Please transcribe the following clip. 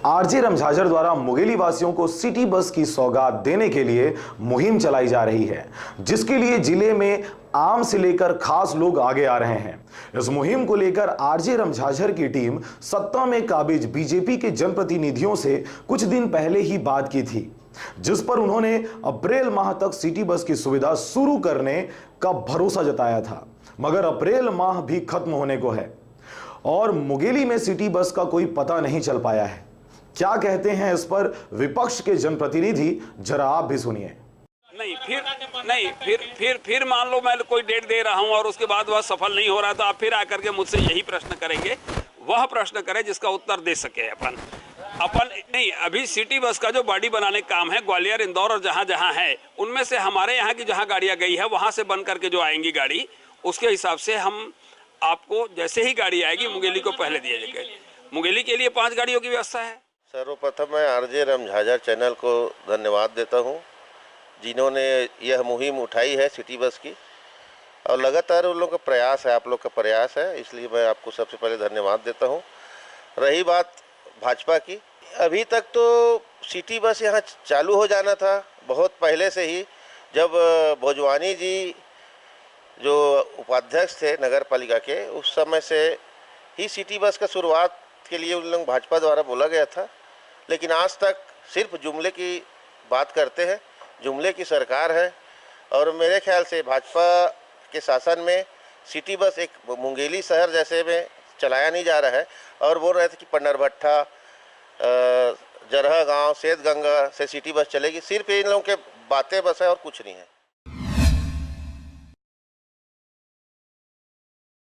RJ रमझाझर द्वारा मुंगेली वासियों को सिटी बस की सौगात देने के लिए मुहिम चलाई जा रही है, जिसके लिए जिले में आम से लेकर खास लोग आगे आ रहे हैं। इस मुहिम को लेकर आरजे रमझाझर की टीम सत्ता में काबिज बीजेपी के जनप्रतिनिधियों से कुछ दिन पहले ही बात की थी, जिस पर उन्होंने अप्रैल माह तक सिटी बस की सुविधा शुरू करने का भरोसा जताया था, मगर अप्रैल माह भी खत्म होने को है और मुंगेली में सिटी बस का कोई पता नहीं चल पाया है। क्या कहते हैं इस पर विपक्ष के जनप्रतिनिधि, जरा आप भी सुनिए। फिर मान लो मैं कोई डेट दे रहा हूं और उसके बाद वह सफल नहीं हो रहा, तो आप फिर आकर के मुझसे यही प्रश्न करेंगे। वह प्रश्न करें जिसका उत्तर दे सके अपन नहीं। अभी सिटी बस का जो बॉडी बनाने का काम है, ग्वालियर, इंदौर और जहां जहां है, उनमें से हमारे यहाँ की जहां गाड़ियां गई है वहां से बन करके जो आएंगी गाड़ी, उसके हिसाब से हम आपको जैसे ही गाड़ी आएगी मुंगेली को पहले दिया जाएगा। मुंगेली के लिए 5 गाड़ियों की व्यवस्था है। सर्वप्रथम मैं आरजे रमझाझर चैनल को धन्यवाद देता हूं, जिन्होंने यह मुहिम उठाई है सिटी बस की, और लगातार उन लोगों का प्रयास है, आप लोग का प्रयास है, इसलिए मैं आपको सबसे पहले धन्यवाद देता हूं। रही बात भाजपा की, अभी तक तो सिटी बस यहाँ चालू हो जाना था बहुत पहले से ही, जब भोजवानी जी जो उपाध्यक्ष थे नगर पालिका के, उस समय से ही सिटी बस का शुरुआत के लिए उन लोग भाजपा द्वारा बोला गया था। लेकिन आज तक सिर्फ जुमले की बात करते हैं, जुमले की सरकार है। और मेरे ख्याल से भाजपा के शासन में सिटी बस एक मुंगेली शहर जैसे में चलाया नहीं जा रहा है, और बोल रहे थे कि पन्नरभट्टा, जरहा गांव, सेतगंगा से सिटी बस चलेगी। सिर्फ इन लोगों के बातें बस है और कुछ नहीं है।